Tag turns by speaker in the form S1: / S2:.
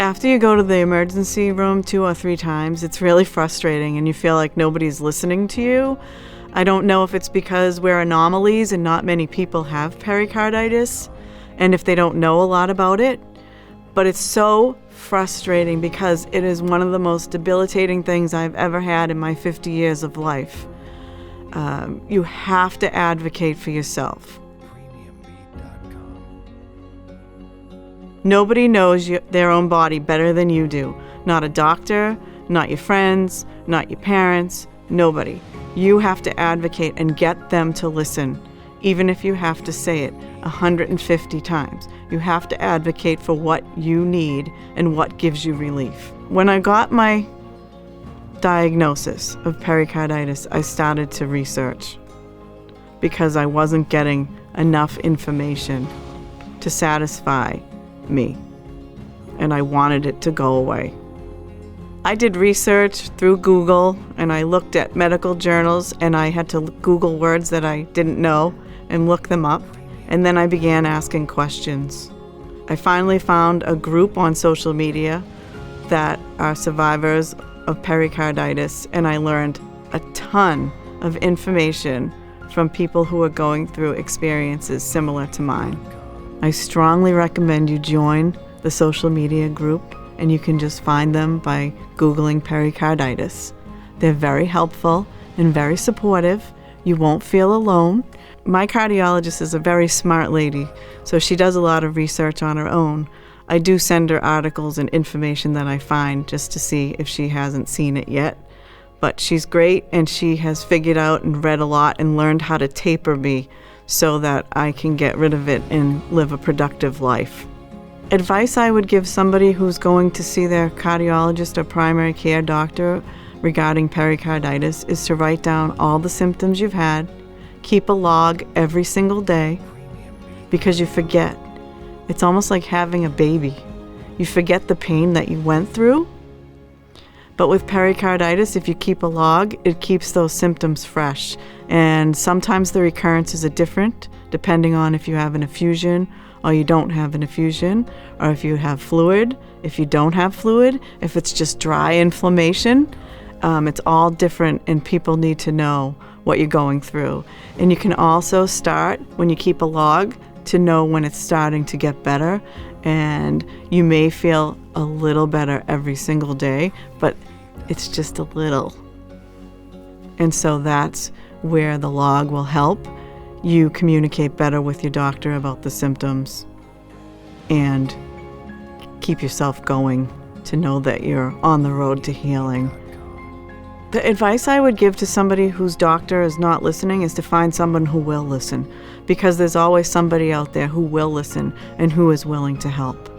S1: After you go to the emergency room 2 or 3 times, it's really frustrating and you feel like nobody's listening to you. I don't know if it's because we're anomalies and not many people have pericarditis, and if they don't know a lot about it, but it's so frustrating because it is one of the most debilitating things I've ever had in my 50 years of life. You have to advocate for yourself. Nobody knows their own body better than you do. Not a doctor, not your friends, not your parents, nobody. You have to advocate and get them to listen, even if you have to say it 150 times. You have to advocate for what you need and what gives you relief. When I got my diagnosis of pericarditis, I started to research because I wasn't getting enough information to satisfy me, and I wanted it to go away. I did research through Google, and I looked at medical journals, and I had to Google words that I didn't know and look them up, and then I began asking questions. I finally found a group on social media that are survivors of pericarditis, and I learned a ton of information from people who are going through experiences similar to mine. I strongly recommend you join the social media group, and you can just find them by Googling pericarditis. They're very helpful and very supportive. You won't feel alone. My cardiologist is a very smart lady, so she does a lot of research on her own. I do send her articles and information that I find just to see if she hasn't seen it yet. But she's great, and she has figured out and read a lot and learned how to taper me so that I can get rid of it and live a productive life. Advice I would give somebody who's going to see their cardiologist or primary care doctor regarding pericarditis is to write down all the symptoms you've had, keep a log every single day, because you forget. It's almost like having a baby. You forget the pain that you went through. But with pericarditis, if you keep a log, it keeps those symptoms fresh. And sometimes the recurrences are different, depending on if you have an effusion or you don't have an effusion, or if you have fluid, if you don't have fluid, if it's just dry inflammation. It's all different, and people need to know what you're going through. And you can also start, when you keep a log, to know when it's starting to get better, and you may feel a little better every single day, but it's just a little. And so that's where the log will help you communicate better with your doctor about the symptoms and keep yourself going to know that you're on the road to healing. The advice I would give to somebody whose doctor is not listening is to find someone who will listen, because there's always somebody out there who will listen and who is willing to help.